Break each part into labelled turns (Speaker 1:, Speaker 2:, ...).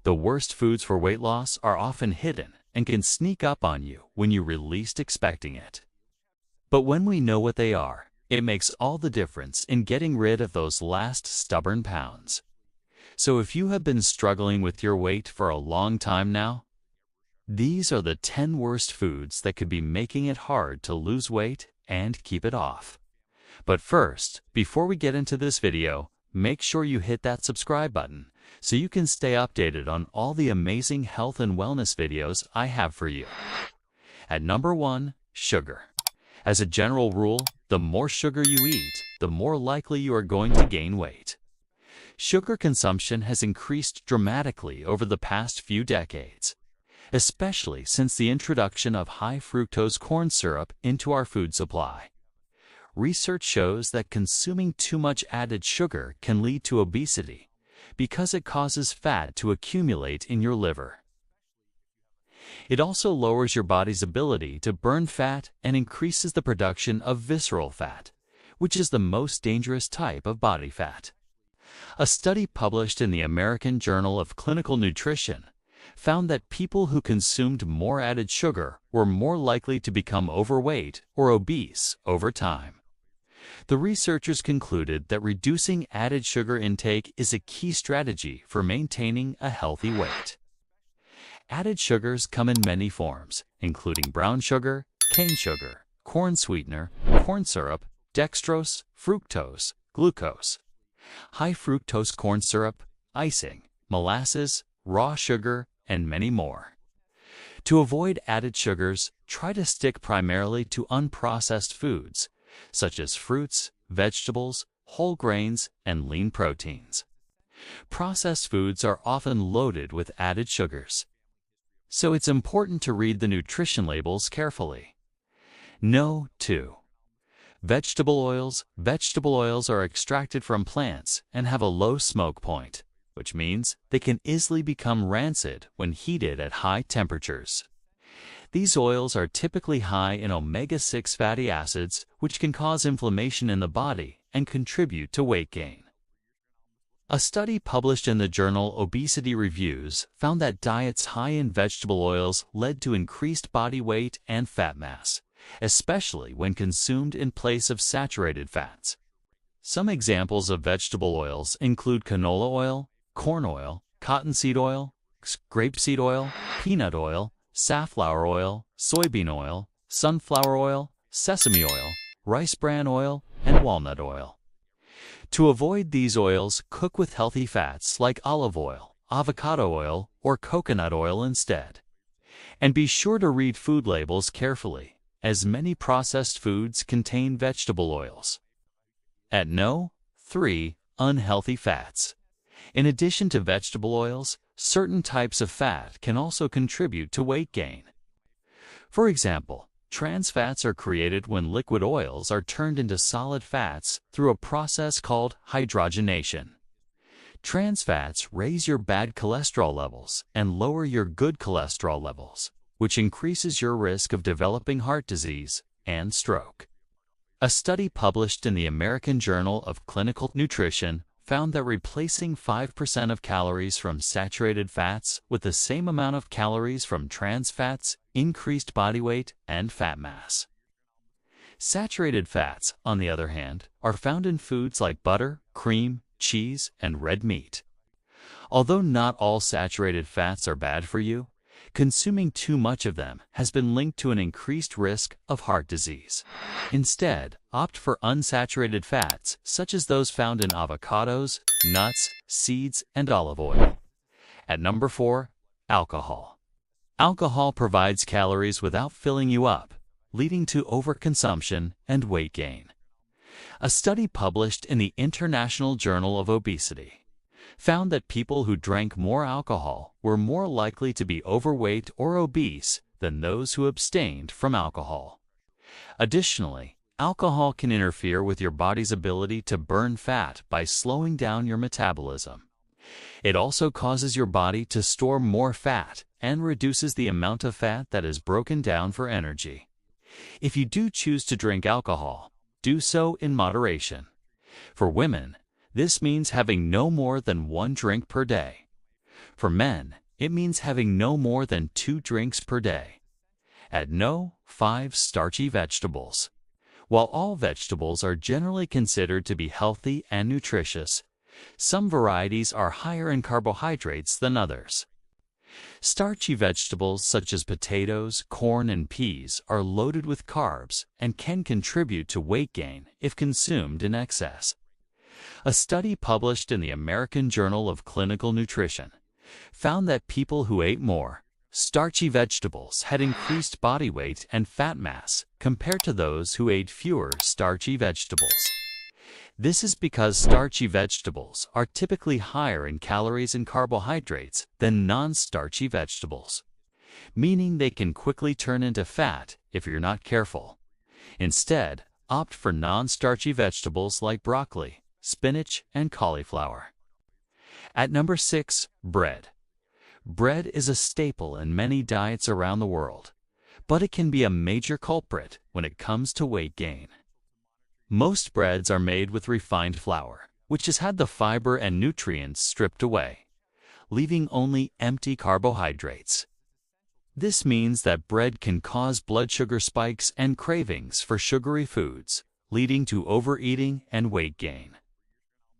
Speaker 1: The worst foods for weight loss are often hidden and can sneak up on you when you're least expecting it. But when we know what they are, it makes all the difference in getting rid of those last stubborn pounds. So if you have been struggling with your weight for a long time now, these are the 10 worst foods that could be making it hard to lose weight and keep it off. But first, before we get into this video, make sure you hit that subscribe button so you can stay updated on all the amazing health and wellness videos I have for you. At number 1, sugar. As a general rule, the more sugar you eat, the more likely you are going to gain weight. Sugar consumption has increased dramatically over the past few decades, especially since the introduction of high-fructose corn syrup into our food supply. Research shows that consuming too much added sugar can lead to obesity because it causes fat to accumulate in your liver. It also lowers your body's ability to burn fat and increases the production of visceral fat, which is the most dangerous type of body fat. A study published in the American Journal of Clinical Nutrition found that people who consumed more added sugar were more likely to become overweight or obese over time. The researchers concluded that reducing added sugar intake is a key strategy for maintaining a healthy weight. Added sugars come in many forms, including brown sugar, cane sugar, corn sweetener, corn syrup, dextrose, fructose, glucose, high fructose corn syrup, icing, molasses, raw sugar, and many more. To avoid added sugars, try to stick primarily to unprocessed foods, such as fruits, vegetables, whole grains, and lean proteins. Processed foods are often loaded with added sugars, so it's important to read the nutrition labels carefully. No. 2. Vegetable oils. Vegetable oils are extracted from plants and have a low smoke point, which means they can easily become rancid when heated at high temperatures. These oils are typically high in omega-6 fatty acids, which can cause inflammation in the body and contribute to weight gain. A study published in the journal Obesity Reviews found that diets high in vegetable oils led to increased body weight and fat mass, especially when consumed in place of saturated fats. Some examples of vegetable oils include canola oil, corn oil, cottonseed oil, grapeseed oil, peanut oil, safflower oil, soybean oil, sunflower oil, sesame oil, rice bran oil, and walnut oil. To avoid these oils, cook with healthy fats like olive oil, avocado oil, or coconut oil instead. And be sure to read food labels carefully, as many processed foods contain vegetable oils. At No. 3. Unhealthy fats. In addition to vegetable oils, certain types of fat can also contribute to weight gain. For example, trans fats are created when liquid oils are turned into solid fats through a process called hydrogenation. Trans fats raise your bad cholesterol levels and lower your good cholesterol levels, which increases your risk of developing heart disease and stroke. A study published in the American Journal of Clinical Nutrition found that replacing 5% of calories from saturated fats with the same amount of calories from trans fats increased body weight and fat mass. Saturated fats, on the other hand, are found in foods like butter, cream, cheese, and red meat. Although not all saturated fats are bad for you, consuming too much of them has been linked to an increased risk of heart disease. Instead, opt for unsaturated fats such as those found in avocados, nuts, seeds, and olive oil. At number 4. Alcohol. Alcohol provides calories without filling you up, leading to overconsumption and weight gain. A study published in the International Journal of Obesity found that people who drank more alcohol were more likely to be overweight or obese than those who abstained from alcohol. Additionally, alcohol can interfere with your body's ability to burn fat by slowing down your metabolism. It also causes your body to store more fat and reduces the amount of fat that is broken down for energy. If you do choose to drink alcohol, do so in moderation. For women, this means having no more than 1 drink per day. For men, it means having no more than 2 drinks per day. At no, 5 starchy vegetables. While all vegetables are generally considered to be healthy and nutritious, some varieties are higher in carbohydrates than others. Starchy vegetables such as potatoes, corn, and peas are loaded with carbs and can contribute to weight gain if consumed in excess. A study published in the American Journal of Clinical Nutrition found that people who ate more starchy vegetables had increased body weight and fat mass compared to those who ate fewer starchy vegetables. This is because starchy vegetables are typically higher in calories and carbohydrates than non-starchy vegetables, meaning they can quickly turn into fat if you're not careful. Instead, opt for non-starchy vegetables like broccoli, spinach, and cauliflower. At number 6, bread. Bread is a staple in many diets around the world, but it can be a major culprit when it comes to weight gain. Most breads are made with refined flour, which has had the fiber and nutrients stripped away, leaving only empty carbohydrates. This means that bread can cause blood sugar spikes and cravings for sugary foods, leading to overeating and weight gain.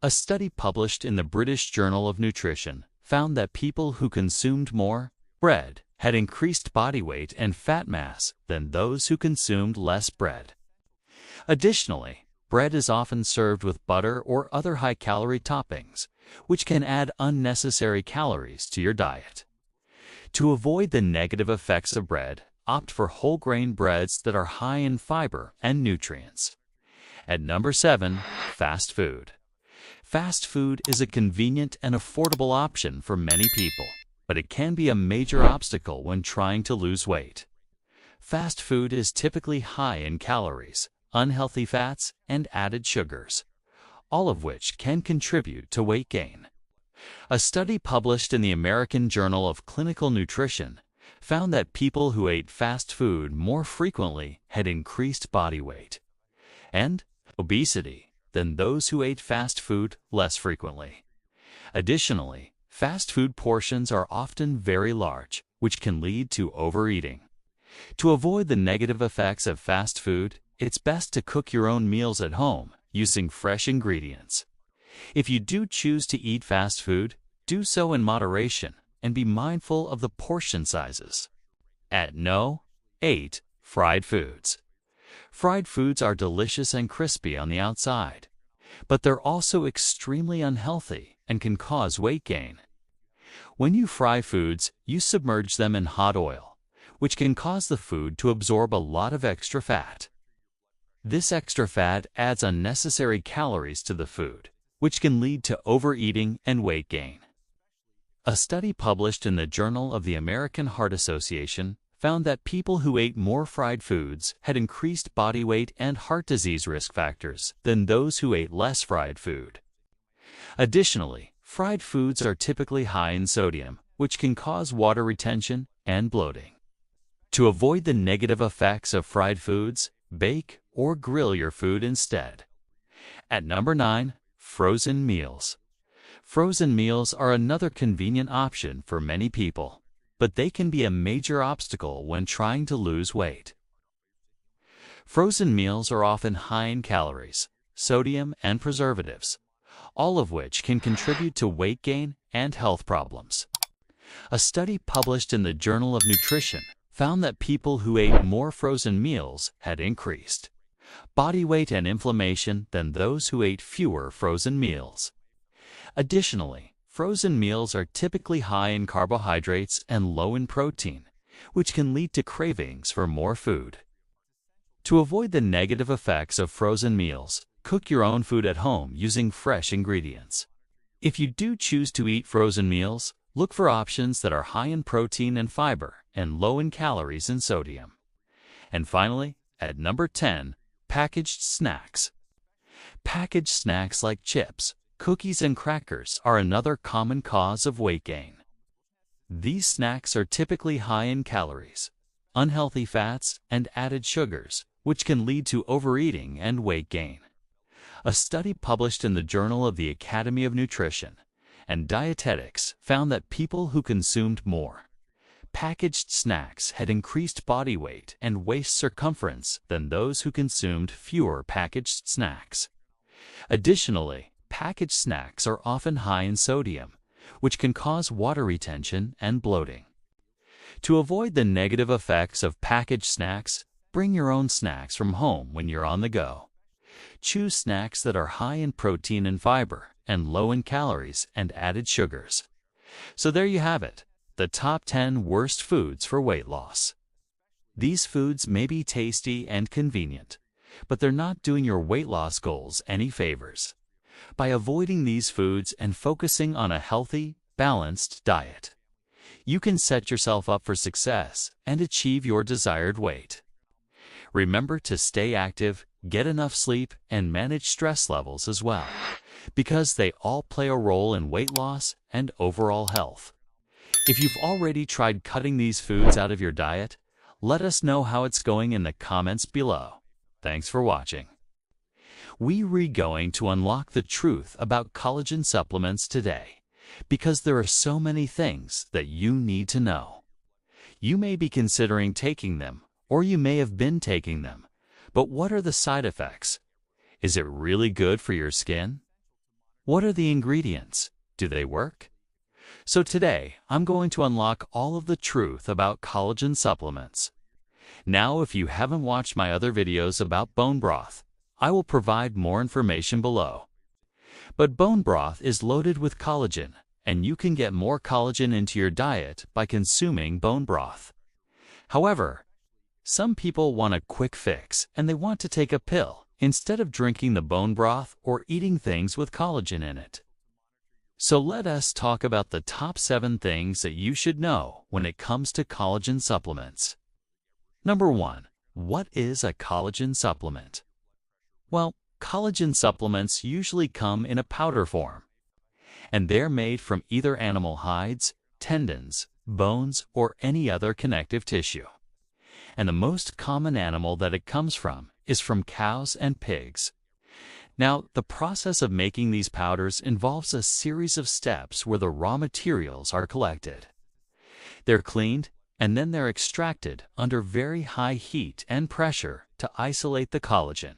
Speaker 1: A study published in the British Journal of Nutrition found that people who consumed more bread had increased body weight and fat mass than those who consumed less bread. Additionally, bread is often served with butter or other high-calorie toppings, which can add unnecessary calories to your diet. To avoid the negative effects of bread, opt for whole grain breads that are high in fiber and nutrients. At number 7, fast food. Fast food is a convenient and affordable option for many people, but it can be a major obstacle when trying to lose weight. Fast food is typically high in calories, unhealthy fats, and added sugars, all of which can contribute to weight gain. A study published in the American Journal of Clinical Nutrition found that people who ate fast food more frequently had increased body weight and obesity than those who ate fast food less frequently. Additionally, fast food portions are often very large, which can lead to overeating. To avoid the negative effects of fast food, it's best to cook your own meals at home using fresh ingredients. If you do choose to eat fast food, do so in moderation and be mindful of the portion sizes. At no. 8, fried foods. Fried foods are delicious and crispy on the outside, but they're also extremely unhealthy and can cause weight gain. When you fry foods, you submerge them in hot oil, which can cause the food to absorb a lot of extra fat. This extra fat adds unnecessary calories to the food, which can lead to overeating and weight gain. A study published in the Journal of the American Heart Association found that people who ate more fried foods had increased body weight and heart disease risk factors than those who ate less fried food. Additionally, fried foods are typically high in sodium, which can cause water retention and bloating. To avoid the negative effects of fried foods, bake or grill your food instead. At number 9, frozen meals. Frozen meals are another convenient option for many people, but they can be a major obstacle when trying to lose weight. Frozen meals are often high in calories, sodium, and preservatives, all of which can contribute to weight gain and health problems. A study published in the Journal of Nutrition found that people who ate more frozen meals had increased body weight and inflammation than those who ate fewer frozen meals. Additionally, frozen meals are typically high in carbohydrates and low in protein, which can lead to cravings for more food. To avoid the negative effects of frozen meals, cook your own food at home using fresh ingredients. If you do choose to eat frozen meals, look for options that are high in protein and fiber and low in calories and sodium. And finally, at number 10, packaged snacks. Packaged snacks like chips, cookies, and crackers are another common cause of weight gain. These snacks are typically high in calories, unhealthy fats, and added sugars, which can lead to overeating and weight gain. A study published in the Journal of the Academy of Nutrition and dietetics found that people who consumed more packaged snacks had increased body weight and waist circumference than those who consumed fewer packaged snacks. Additionally, packaged snacks are often high in sodium, which can cause water retention and bloating. To avoid the negative effects of packaged snacks, bring your own snacks from home when you're on the go. Choose snacks that are high in protein and fiber and low in calories and added sugars. So there you have it, the top 10 worst foods for weight loss. These foods may be tasty and convenient, but they're not doing your weight loss goals any favors. By avoiding these foods and focusing on a healthy, balanced diet, you can set yourself up for success and achieve your desired weight. Remember to stay active, get enough sleep, and manage stress levels as well, because they all play a role in weight loss and overall health. If you've already tried cutting these foods out of your diet, let us know how it's going in the comments below. Thanks for watching. We're going to unlock the truth about collagen supplements today, because there are so many things that you need to know. You may be considering taking them, or you may have been taking them, but what are the side effects? Is it really good for your skin? What are the ingredients? Do they work? So today, I'm going to unlock all of the truth about collagen supplements. Now, if you haven't watched my other videos about bone broth, I will provide more information below. But bone broth is loaded with collagen, and you can get more collagen into your diet by consuming bone broth. However, some people want a quick fix and they want to take a pill instead of drinking the bone broth or eating things with collagen in it. So let us talk about the top 7 things that you should know when it comes to collagen supplements. Number 1. What is a collagen supplement? Well, collagen supplements usually come in a powder form, and they're made from either animal hides, tendons, bones, or any other connective tissue. And the most common animal that it comes from is from cows and pigs. Now, the process of making these powders involves a series of steps where the raw materials are collected. They're cleaned, and then they're extracted under very high heat and pressure to isolate the collagen.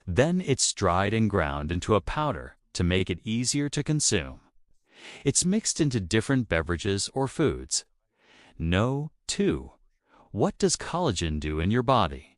Speaker 1: Then it's dried and ground into a powder to make it easier to consume. It's mixed into different beverages or foods. No. 2. What does collagen do in your body?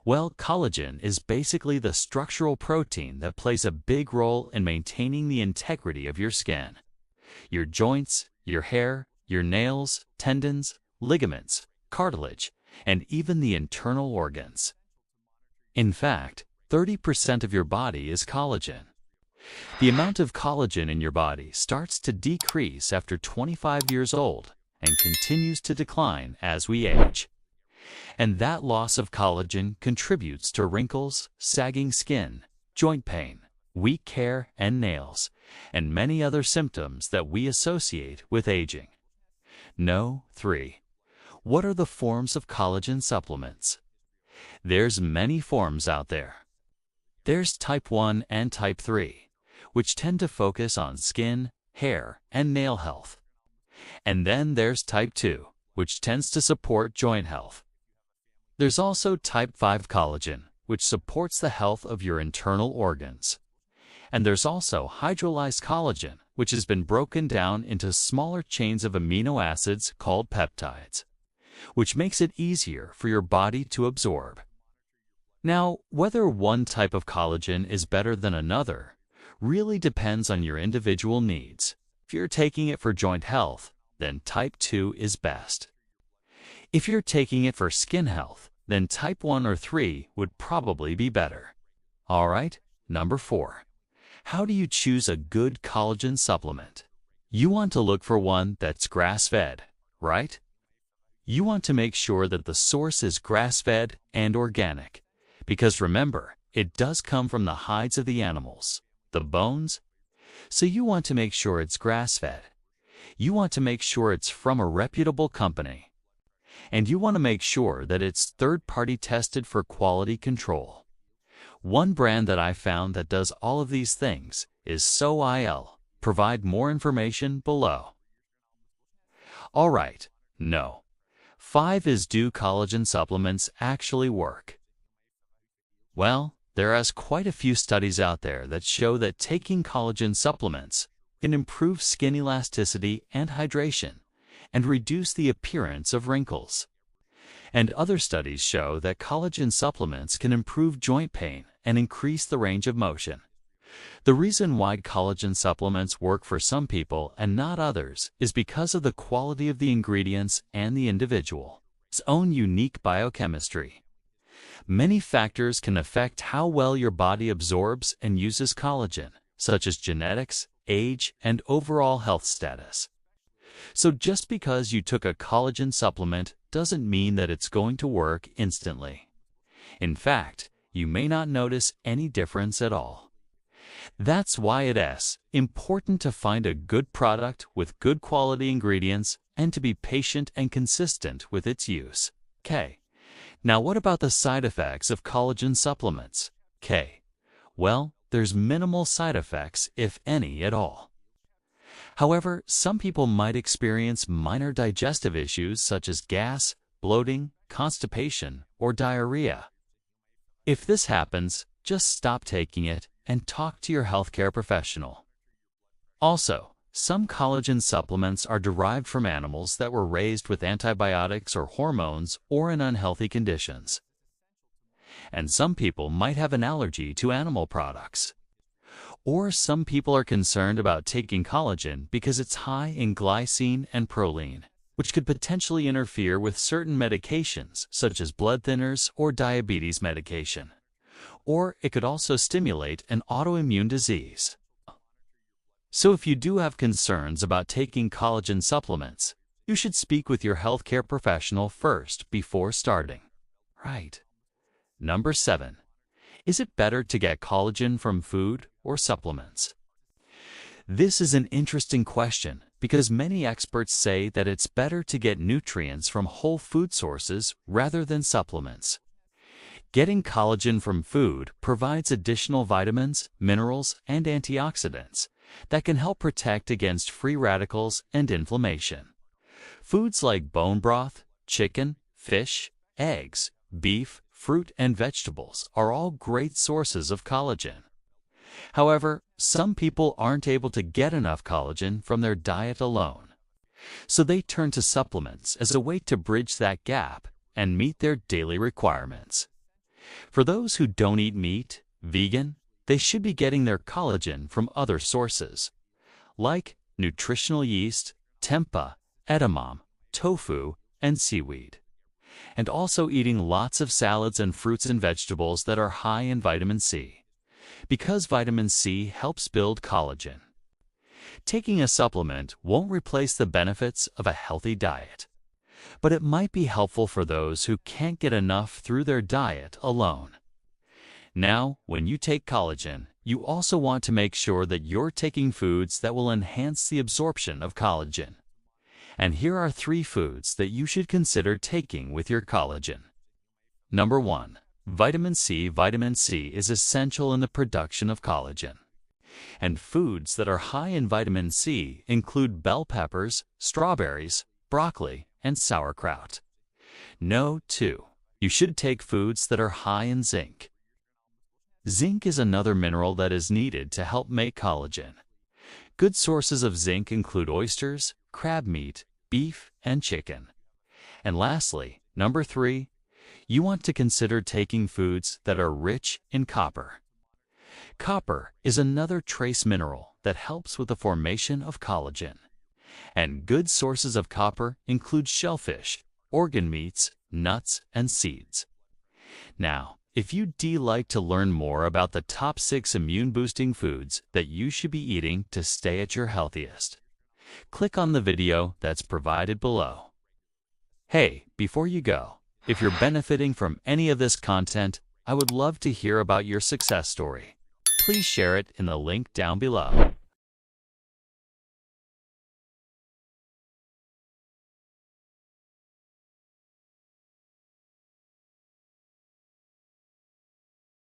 Speaker 1: Well, collagen is basically the structural protein that plays a big role in maintaining the integrity of your skin, your joints, your hair, your nails, tendons, ligaments, cartilage, and even the internal organs. In fact, 30% of your body is collagen. The amount of collagen in your body starts to decrease after 25 years old and continues to decline as we age. And that loss of collagen contributes to wrinkles, sagging skin, joint pain, weak hair and nails, and many other symptoms that we associate with aging. No. 3. What are the forms of collagen supplements? There's many forms out there. There's type 1 and type 3, which tend to focus on skin, hair, and nail health. And then there's type 2, which tends to support joint health. There's also type 5 collagen, which supports the health of your internal organs. And there's also hydrolyzed collagen, which has been broken down into smaller chains of amino acids called peptides, which makes it easier for your body to absorb. Now, whether one type of collagen is better than another really depends on your individual needs. If you're taking it for joint health, then type 2 is best. If you're taking it for skin health, then type 1 or 3 would probably be better. All right, number 4. How do you choose a good collagen supplement? You want to look for one that's grass-fed, right? You want to make sure that the source is grass-fed and organic, because remember, it does come from the hides of the animals, the bones. So you want to make sure it's grass-fed. You want to make sure it's from a reputable company. And you want to make sure that it's third-party tested for quality control. One brand that I found that does all of these things is SoIL, provide more information below. Alright, no. 5 is, do collagen supplements actually work? Well, there are quite a few studies out there that show that taking collagen supplements can improve skin elasticity and hydration, and reduce the appearance of wrinkles. And other studies show that collagen supplements can improve joint pain and increase the range of motion. The reason why collagen supplements work for some people and not others is because of the quality of the ingredients and the individual's own unique biochemistry. Many factors can affect how well your body absorbs and uses collagen, such as genetics, age, and overall health status. So just because you took a collagen supplement doesn't mean that it's going to work instantly. In fact, you may not notice any difference at all. That's why it's important to find a good product with good quality ingredients and to be patient and consistent with its use. Okay. Now what about the side effects of collagen supplements? Okay. Well, there's minimal side effects, if any at all. However, some people might experience minor digestive issues such as gas, bloating, constipation, or diarrhea. If this happens, just stop taking it and talk to your healthcare professional. Also, some collagen supplements are derived from animals that were raised with antibiotics or hormones or in unhealthy conditions. And some people might have an allergy to animal products. Or some people are concerned about taking collagen because it's high in glycine and proline, which could potentially interfere with certain medications such as blood thinners or diabetes medication. Or it could also stimulate an autoimmune disease. So if you do have concerns about taking collagen supplements, you should speak with your healthcare professional first before starting. Right. Number 7. Is it better to get collagen from food or supplements? This is an interesting question because many experts say that it's better to get nutrients from whole food sources rather than supplements. Getting collagen from food provides additional vitamins, minerals, and antioxidants that can help protect against free radicals and inflammation. Foods like bone broth, chicken, fish, eggs, beef, fruit, and vegetables are all great sources of collagen. However, some people aren't able to get enough collagen from their diet alone. So they turn to supplements as a way to bridge that gap and meet their daily requirements. For those who don't eat meat, vegan, they should be getting their collagen from other sources, like nutritional yeast, tempeh, edamame, tofu, and seaweed. And also eating lots of salads and fruits and vegetables that are high in vitamin C, because vitamin C helps build collagen. Taking a supplement won't replace the benefits of a healthy diet, but it might be helpful for those who can't get enough through their diet alone. Now, when you take collagen, you also want to make sure that you're taking foods that will enhance the absorption of collagen. And here are 3 foods that you should consider taking with your collagen. Number 1. Vitamin C. Vitamin C is essential in the production of collagen. And foods that are high in vitamin C include bell peppers, strawberries, broccoli, and sauerkraut. No, 2. You should take foods that are high in zinc. Zinc is another mineral that is needed to help make collagen. Good sources of zinc include oysters, crab meat, beef, and chicken. And lastly, number 3, you want to consider taking foods that are rich in copper. Copper is another trace mineral that helps with the formation of collagen. And good sources of copper include shellfish, organ meats, nuts, and seeds. Now, if you'd like to learn more about the top 6 immune-boosting foods that you should be eating to stay at your healthiest, click on the video that's provided below. Hey, before you go, if you're benefiting from any of this content, I would love to hear about your success story. Please share it in the link down below.